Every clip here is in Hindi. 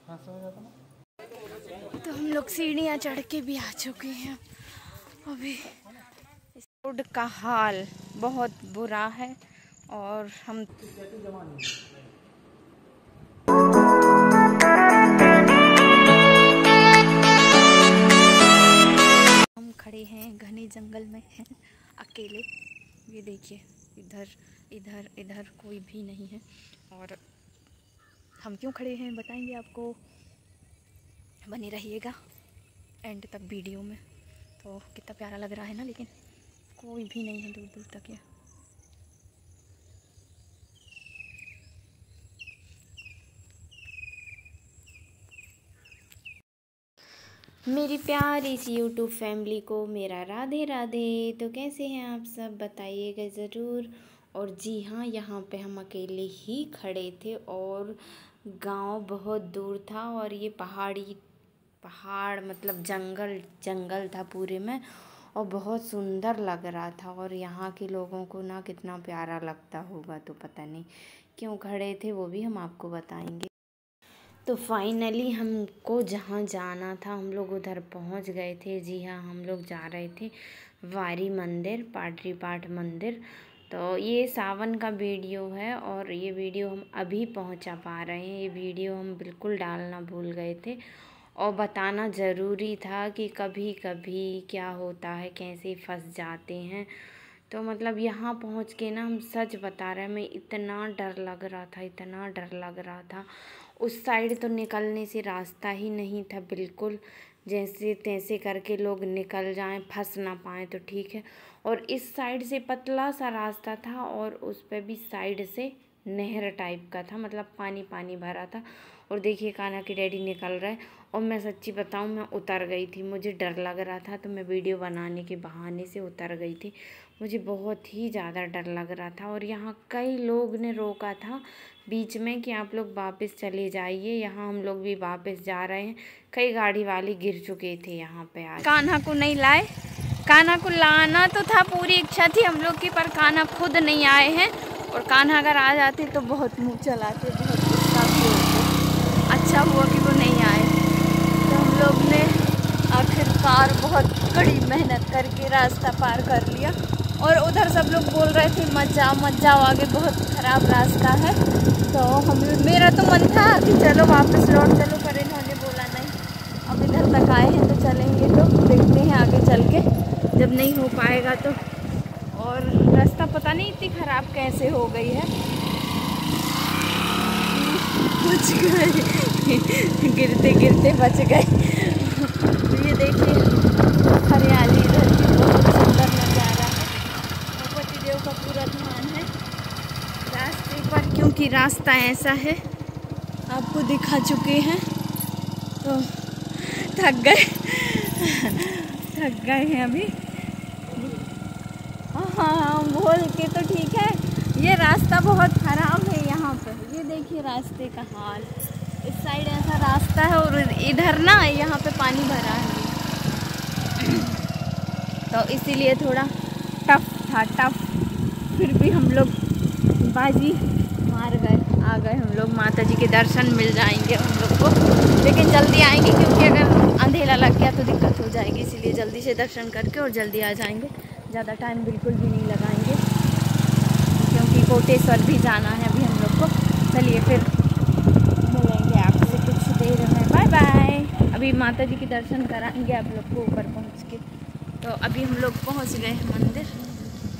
तो हम लोग सीढ़ियाँ चढ़ के भी आ चुके हैं। अभी इस रोड का हाल बहुत बुरा है और हम खड़े हैं घने जंगल में हैं अकेले। ये देखिए इधर इधर इधर कोई भी नहीं है और हम क्यों खड़े हैं बताएंगे आपको, बने रहिएगा एंड तक वीडियो में। तो कितना प्यारा लग रहा है ना, लेकिन कोई भी नहीं है दूर दूर तक। ये मेरी प्यारी सी यूट्यूब फैमिली को मेरा राधे राधे। तो कैसे हैं आप सब, बताइएगा ज़रूर। और जी हाँ, यहाँ पे हम अकेले ही खड़े थे और गांव बहुत दूर था और ये पहाड़ मतलब जंगल जंगल था पूरे में और बहुत सुंदर लग रहा था। और यहाँ के लोगों को ना कितना प्यारा लगता होगा, तो पता नहीं क्यों खड़े थे, वो भी हम आपको बताएंगे। तो फाइनली हमको जहाँ जाना था हम लोग उधर पहुँच गए थे। जी हाँ, हम लोग जा रहे थे वारी मंदिर, पाटरी पाठ मंदिर। तो ये सावन का वीडियो है और ये वीडियो हम अभी पहुँचा पा रहे हैं। ये वीडियो हम बिल्कुल डालना भूल गए थे और बताना ज़रूरी था कि कभी कभी क्या होता है, कैसे फंस जाते हैं। तो मतलब यहाँ पहुँच के ना, हम सच बता रहे हैं, मैं इतना डर लग रहा था, इतना डर लग रहा था। उस साइड तो निकलने से रास्ता ही नहीं था बिल्कुल, जैसे तैसे करके लोग निकल जाएं, फंस ना पाएँ तो ठीक है। और इस साइड से पतला सा रास्ता था और उस पर भी साइड से नहर टाइप का था, मतलब पानी पानी भरा था। और देखिए कान्हा की डैडी निकल रहा है और मैं सच्ची बताऊं, मैं उतर गई थी। मुझे डर लग रहा था तो मैं वीडियो बनाने के बहाने से उतर गई थी। मुझे बहुत ही ज़्यादा डर लग रहा था और यहाँ कई लोग ने रोका था बीच में कि आप लोग वापस चले जाइए। यहाँ हम लोग भी वापस जा रहे हैं, कई गाड़ी वाले गिर चुके थे यहाँ पे। आज कान्हा को नहीं लाए, कान्हा को लाना तो था, पूरी इच्छा थी हम लोग की, पर कान्हा खुद नहीं आए हैं। और कान्हा अगर आ जाते तो बहुत मुँह चलाते, बहुत गुस्सा भी होते। अच्छा हुआ कि वो नहीं आए। तो हम लोग ने आखिरकार बहुत कड़ी मेहनत करके रास्ता पार कर लिया। और उधर सब लोग बोल रहे थे मत जाओ आगे, बहुत ख़राब रास्ता है। तो मेरा तो मन था कि चलो वापस लौट चलो, पर इन्होंने बोला नहीं, अब इधर तक आए हैं तो चलेंगे। तो देखते हैं आगे चल के, जब नहीं हो पाएगा तो। और रास्ता पता नहीं इतनी ख़राब कैसे हो गई है, बच गए गिरते गिरते बच गए। तो ये देखिए हरियाली इधर की बहुत सुंदर नज़ारा है। भगवती देव का पूरा ध्यान है रास्ते पर, क्योंकि रास्ता ऐसा है, आपको दिखा चुके हैं। तो थक गए हैं अभी। हाँ बोल के तो ठीक है। ये रास्ता बहुत ख़राब है यहाँ पर, ये देखिए रास्ते का हाल। इस साइड ऐसा रास्ता है और इधर ना यहाँ पे पानी भरा है, तो इसीलिए थोड़ा टफ था। फिर भी हम लोग बाजी मार गए, आ गए हम लोग। माता जी के दर्शन मिल जाएंगे हम लोग को, लेकिन जल्दी आएंगे क्योंकि अगर अंधेरा लग गया तो दिक्कत हो जाएगी। इसीलिए जल्दी से दर्शन करके और जल्दी आ जाएंगे, ज़्यादा टाइम बिल्कुल भी नहीं लगाएंगे क्योंकि कोटेश्वर भी जाना है अभी हम लोग को। चलिए फिर मिलेंगे आपसे कुछ देर में, बाय बाय। अभी माता जी के दर्शन कराएंगे आप लोग को ऊपर पहुंच के। तो अभी हम लोग पहुंच गए हैं मंदिर,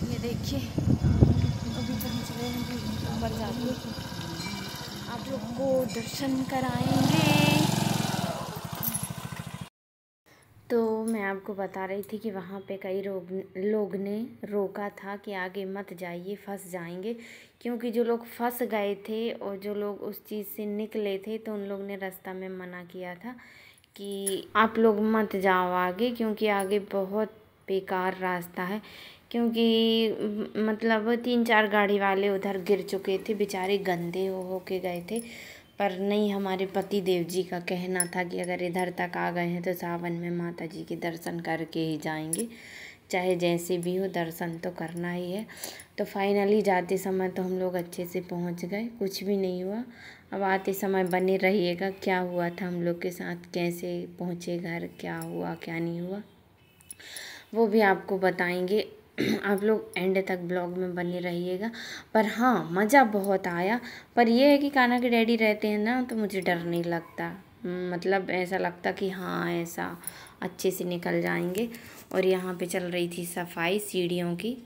ये देखिए अभी पहुंच गए हैं, ऊपर जाके आप लोग को दर्शन कराएंगे। तो मैं आपको बता रही थी कि वहाँ पे कई लोग ने रोका था कि आगे मत जाइए, फंस जाएंगे। क्योंकि जो लोग फंस गए थे और जो लोग उस चीज़ से निकले थे, तो उन लोग ने रास्ता में मना किया था कि आप लोग मत जाओ आगे, क्योंकि आगे बहुत बेकार रास्ता है। क्योंकि मतलब 3-4 गाड़ी वाले उधर गिर चुके थे, बेचारे गंदे हो के गए थे। पर नहीं, हमारे पति देव जी का कहना था कि अगर इधर तक आ गए हैं तो सावन में माता जी के दर्शन करके ही जाएंगे, चाहे जैसे भी हो, दर्शन तो करना ही है। तो फाइनली जाते समय तो हम लोग अच्छे से पहुंच गए, कुछ भी नहीं हुआ। अब आते समय बने रहिएगा, क्या हुआ था हम लोग के साथ, कैसे पहुँचे घर, क्या हुआ क्या नहीं हुआ वो भी आपको बताएंगे। आप लोग एंड तक ब्लॉग में बने रहिएगा। पर हाँ, मज़ा बहुत आया। पर ये है कि कान्हा के डैडी रहते हैं ना तो मुझे डर नहीं लगता, मतलब ऐसा लगता कि हाँ ऐसा अच्छे से निकल जाएंगे। और यहाँ पे चल रही थी सफाई सीढ़ियों की,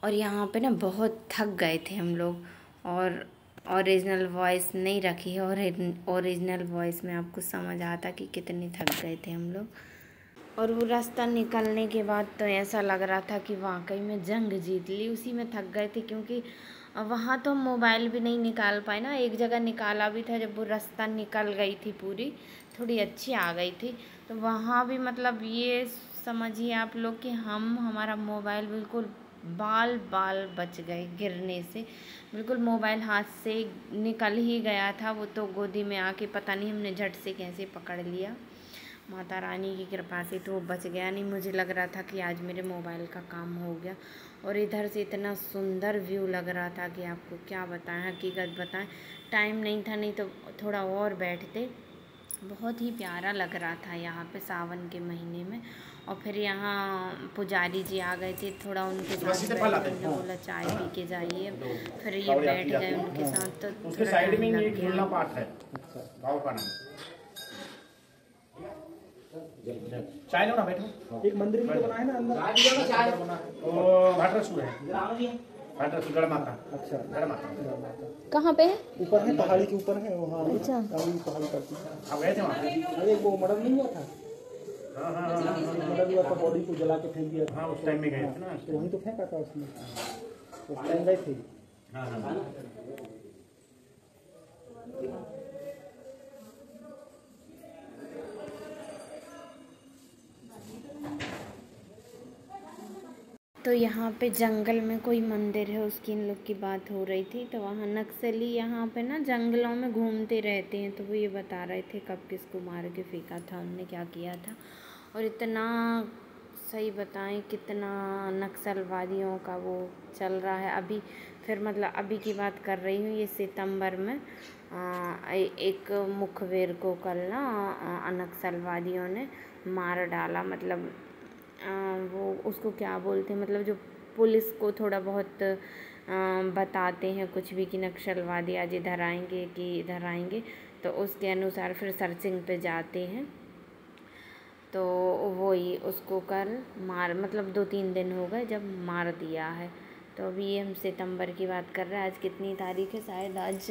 और यहाँ पे ना बहुत थक गए थे हम लोग। और ओरिजिनल वॉइस नहीं रखी है, और ओरिजिनल वॉइस में आपको समझ आता कि कितने थक गए थे हम लोग। और वो रास्ता निकलने के बाद तो ऐसा लग रहा था कि वाकई में जंग जीत ली, उसी में थक गए थे। क्योंकि वहाँ तो मोबाइल भी नहीं निकाल पाए ना, एक जगह निकाला भी था, जब वो रास्ता निकल गई थी पूरी, थोड़ी अच्छी आ गई थी, तो वहाँ भी मतलब ये समझिए आप लोग कि हमारा मोबाइल बिल्कुल बाल बाल बच गए गिरने से। बिल्कुल मोबाइल हाथ से निकल ही गया था, वो तो गोदी में आके पता नहीं हमने झट से कैसे पकड़ लिया, माता रानी की कृपा से तो बच गया। नहीं मुझे लग रहा था कि आज मेरे मोबाइल का काम हो गया। और इधर से इतना सुंदर व्यू लग रहा था कि आपको क्या बताएं, हकीकत बताएं, टाइम नहीं था, नहीं तो थोड़ा और बैठते। बहुत ही प्यारा लग रहा था यहाँ पे सावन के महीने में। और फिर यहाँ पुजारी जी आ गए थे, थोड़ा उनके साथ बैठे, उन्होंने बोला चाय पी के जाइए, फिर ये बैठ गए उनके साथ, तो उसके साइड में ये झूलना पाठ है गाँव का नाम। चाय लो ना, बैठो। एक मंदिर भी तो बना है ना अंदर, चाय बना है, वो भाटरसुर है, भाटरसुर गढ़ माता। अच्छा, गढ़ माता कहाँ पे है? ऊपर है, पहाड़ी के ऊपर है वहाँ। अच्छा, पहाड़ी करती है। आप गए थे वहाँ? अरे वो मर्डर नहीं हुआ था? हाँ हाँ हाँ, मर्डर हुआ था, बॉडी को जला के फेंक दिया था। हाँ उस टाइम में गए थे ना, तो वहीं तो फेंका था उसने, उस टाइम गए थे। हाँ हाँ। तो यहाँ पे जंगल में कोई मंदिर है, उसकी इन लोग की बात हो रही थी। तो वहाँ नक्सली यहाँ पे ना जंगलों में घूमते रहते हैं, तो वो ये बता रहे थे कब किसको मार के फेंका था उनने, क्या किया था। और इतना सही बताएं कितना नक्सलवादियों का वो चल रहा है अभी। फिर मतलब अभी की बात कर रही हूँ, ये सितंबर में एक मुखबिर को कल ना नक्सलवादियों ने मार डाला। मतलब वो उसको क्या बोलते हैं, मतलब जो पुलिस को थोड़ा बहुत बताते हैं कुछ भी कि नक्सलवादी आज इधर आएंगे कि इधर आएंगे, तो उसके अनुसार फिर सर्चिंग पे जाते हैं। तो वही उसको कल मार, मतलब 2-3 दिन हो गए जब मार दिया है। तो अभी ये हम सितंबर की बात कर रहे हैं, आज कितनी तारीख है, शायद आज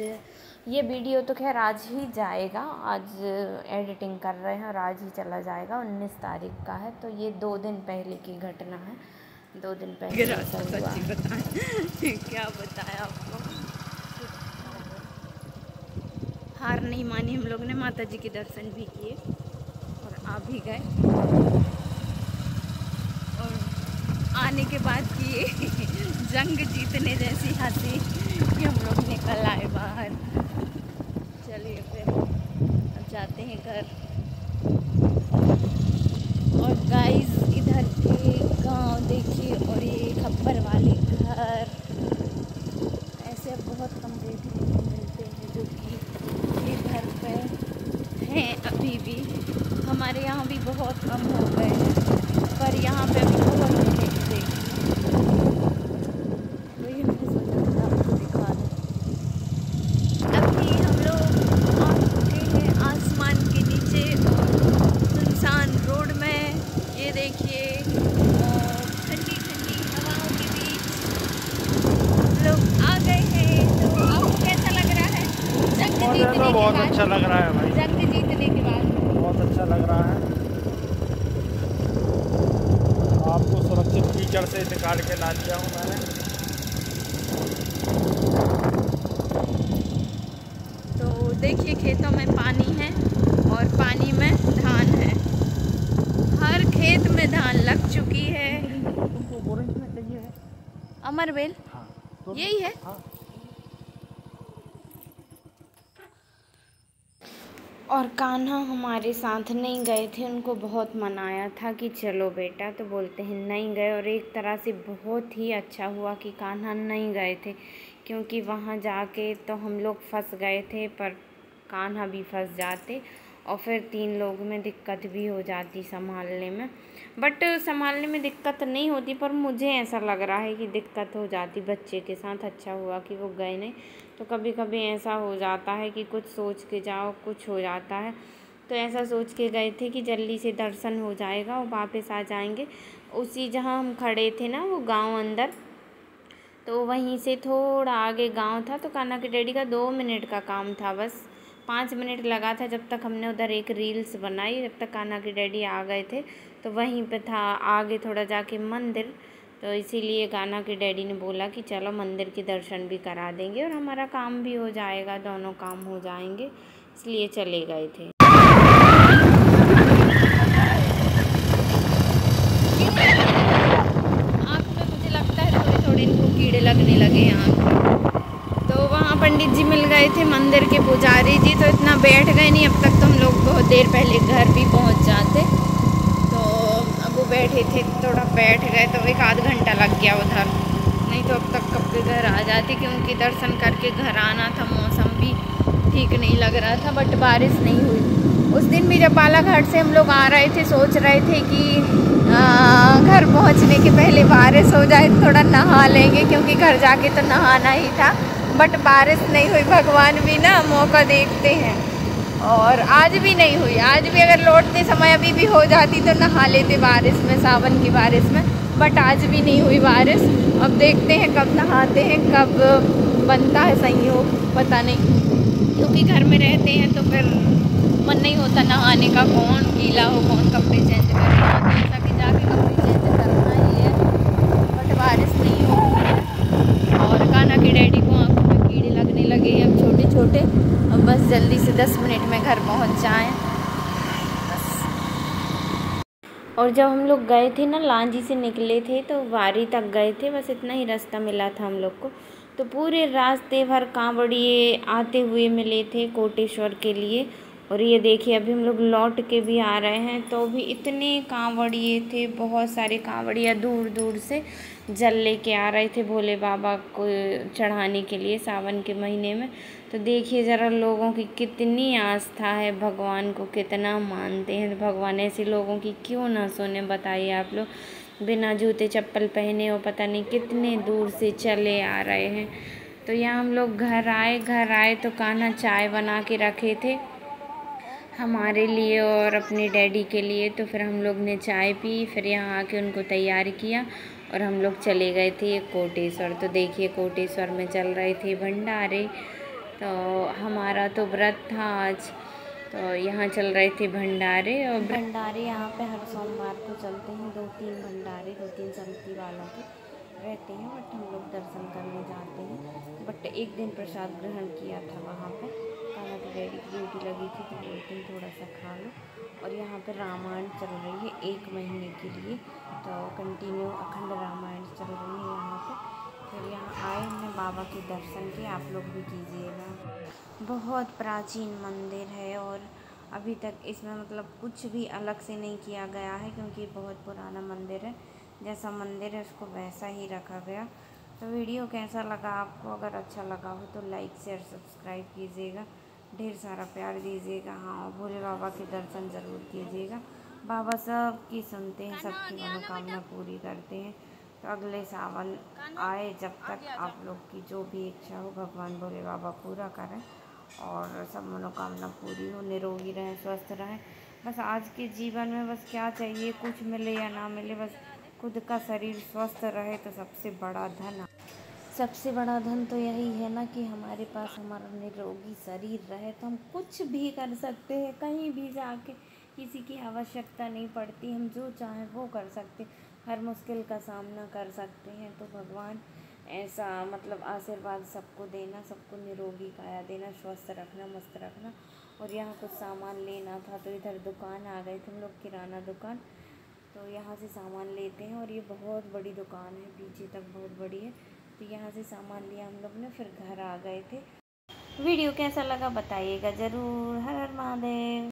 ये वीडियो तो खैर आज ही जाएगा, आज एडिटिंग कर रहे हैं और आज ही चला जाएगा, 19 तारीख का है। तो ये 2 दिन पहले की घटना है, 2 दिन पहले ऐसा हुआ है। क्या बताया आपको, हार नहीं मानी हम लोग ने, माता जी के दर्शन भी किए और आ भी गए, और आने के बाद की जंग जीतने जैसी हंसी कि हम लोग निकल आए बाहर। चलिए फिर अब जाते हैं घर। और गाइस इधर के गांव देखिए, और ये खप्पर वाले घर, ऐसे बहुत कम देखने को मिलते हैं जो कि इधर पे हैं अभी भी। हमारे यहाँ भी बहुत कम हो गए हैं, पर यहाँ पे अभी बहुत मिलेंगे। वही हमने सोचा था आपको दिखा दूँ। अभी हम लोग आ चुके हैं आसमान के नीचे और सुनसान रोड में, ये देखिए, और ठंडी ठंडी हवाओं के बीच हम लोग आ गए हैं। तो आपको कैसा लग रहा है जंग जीतने के बाद? बहुत अच्छा लग रहा है भाई, जंग जीतने के बाद बहुत अच्छा लग रहा है। आपको सुरक्षित कीचड़ से निकाल के ला दिया हूँ मैंने। तो देखिए खेतों में पानी है और पानी में धान है, हर खेत में धान लग चुकी है। अमरवेल यही है। और कान्हा हमारे साथ नहीं गए थे, उनको बहुत मनाया था कि चलो बेटा, तो बोलते हैं नहीं गए। और एक तरह से बहुत ही अच्छा हुआ कि कान्हा नहीं गए थे, क्योंकि वहाँ जाके तो हम लोग फंस गए थे, पर कान्हा भी फंस जाते और फिर 3 लोग में दिक्कत भी हो जाती संभालने में। बट संभालने में दिक्कत नहीं होती, पर मुझे ऐसा लग रहा है कि दिक्कत हो जाती बच्चे के साथ। अच्छा हुआ कि वो गए नहीं, तो कभी कभी ऐसा हो जाता है कि कुछ सोच के जाओ, कुछ हो जाता है। तो ऐसा सोच के गए थे कि जल्दी से दर्शन हो जाएगा और वापस आ जाएंगे। उसी जहाँ हम खड़े थे ना, वो गांव अंदर, तो वहीं से थोड़ा आगे गांव था। तो कान्हा के डैडी का 2 मिनट का काम था, बस 5 मिनट लगा था जब तक हमने उधर एक रील्स बनाई, जब तक कान्हा के डैडी आ गए थे। तो वहीं पे था आगे थोड़ा जाके मंदिर, तो इसीलिए कान्हा के डैडी ने बोला कि चलो मंदिर के दर्शन भी करा देंगे और हमारा काम भी हो जाएगा, दोनों काम हो जाएंगे, इसलिए चले गए थे। आँख में मुझे लगता है थोड़े थोड़े इनको कीड़े लगने लगे यहाँ। तो वहाँ पंडित जी मिल गए थे, मंदिर के पुजारी जी, तो इतना बैठ गए नहीं। अब तक तो हम लोग बहुत देर पहले घर भी पहुँच जाते। तो अब वो बैठे थे, थोड़ा बैठ गए तो 1 आध घंटा लग गया उधर, नहीं तो अब तक कब के घर आ जाते, क्योंकि दर्शन करके घर आना था। मौसम भी ठीक नहीं लग रहा था, बट बारिश नहीं हुई। उस दिन भी जब बालाघाट से हम लोग आ रहे थे, सोच रहे थे कि घर पहुंचने के पहले बारिश हो जाए, थोड़ा नहा लेंगे, क्योंकि घर जाके तो नहाना ही था। बट बारिश नहीं हुई, भगवान भी ना मौका देखते हैं, और आज भी नहीं हुई। आज भी अगर लौटते समय अभी भी हो जाती तो नहा लेते बारिश में, सावन की बारिश में, बट आज भी नहीं हुई बारिश। अब देखते हैं कब नहाते हैं, कब बनता है संयोग, पता नहीं, क्योंकि घर में रहते हैं तो फिर मन नहीं होता नहाने का, कौन गीला हो, कौन कपड़े चेंज करे, जैसा कि जाके कपड़े चेंज करना ही है। बट बारिश नहीं हो रही है और कान्हा के डैडी को आंखों में कीड़े लगने लगे हैं अब छोटे छोटे। अब बस जल्दी से 10 मिनट में घर पहुंच जाएं बस। और जब हम लोग गए थे ना, लांजी से निकले थे तो वारी तक गए थे, बस इतना ही रास्ता मिला था हम लोग को। तो पूरे रास्ते भर कांवड़िए आते हुए मिले थे कोटेश्वर के लिए। और ये देखिए अभी हम लोग लौट के भी आ रहे हैं, तो भी इतने कांवड़िए थे, बहुत सारे कांवड़िया दूर दूर से जल लेके आ रहे थे भोले बाबा को चढ़ाने के लिए सावन के महीने में। तो देखिए ज़रा लोगों की कितनी आस्था है, भगवान को कितना मानते हैं। तो भगवान ऐसे लोगों की क्यों ना सुने, बताइए आप लोग। बिना जूते चप्पल पहने और पता नहीं कितने दूर से चले आ रहे हैं। तो यहाँ हम लोग घर आए तो कान्हा चाय बना के रखे थे हमारे लिए और अपने डैडी के लिए। तो फिर हम लोग ने चाय पी, फिर यहाँ आके उनको तैयार किया और हम लोग चले गए थे कोटेश्वर। तो देखिए कोटेश्वर में चल रहे थे भंडारे, तो हमारा तो व्रत था आज, तो यहाँ चल रहे थे भंडारे। और भंडारे यहाँ पे हर सोमवार को चलते हैं, 2-3 भंडारे 2-3 समिति वालों के रहते हैं। बट हम लोग दर्शन करने जाते हैं। बट एक दिन प्रसाद ग्रहण किया था वहाँ पे, कान्हा के डैडी की ड्यूटी लगी थी तो बोलते हैं थोड़ा सा खा लो। और यहाँ पे रामायण चल रही है 1 महीने के लिए, तो कंटिन्यू अखंड रामायण चल रही है यहाँ पे। फिर यहाँ आए, हमने बाबा के दर्शन किए, आप लोग भी कीजिएगा। बहुत प्राचीन मंदिर है और अभी तक इसमें मतलब कुछ भी अलग से नहीं किया गया है, क्योंकि बहुत पुराना मंदिर है। जैसा मंदिर है उसको वैसा ही रखा गया। तो वीडियो कैसा लगा आपको? अगर अच्छा लगा हो तो लाइक शेयर सब्सक्राइब कीजिएगा, ढेर सारा प्यार दीजिएगा। हाँ, और भोले बाबा के दर्शन ज़रूर कीजिएगा। बाबा सबकी सुनते हैं, सबकी मनोकामना पूरी करते हैं। तो अगले सावन आए, जब तक आप लोग की जो भी इच्छा हो भगवान भोले बाबा पूरा करें और सब मनोकामना पूरी हो, निरोगी रहें, स्वस्थ रहें। बस आज के जीवन में बस क्या चाहिए, कुछ मिले या ना मिले, बस खुद का शरीर स्वस्थ रहे तो सबसे बड़ा धन। सबसे बड़ा धन तो यही है ना कि हमारे पास हमारा निरोगी शरीर रहे तो हम कुछ भी कर सकते हैं, कहीं भी जाके किसी की आवश्यकता नहीं पड़ती, हम जो चाहें वो कर सकते, हर मुश्किल का सामना कर सकते हैं। तो भगवान ऐसा मतलब आशीर्वाद सबको देना, सबको निरोगी काया देना, स्वस्थ रखना, मस्त रखना। और यहाँ कुछ सामान लेना था तो इधर दुकान आ गए थे हम लोग, किराना दुकान, तो यहाँ से सामान लेते हैं। और ये बहुत बड़ी दुकान है, पीछे तक बहुत बड़ी है। तो यहाँ से सामान लिया हम लोग ने, फिर घर आ गए थे। वीडियो कैसा लगा बताइएगा ज़रूर। हर हर महादेव।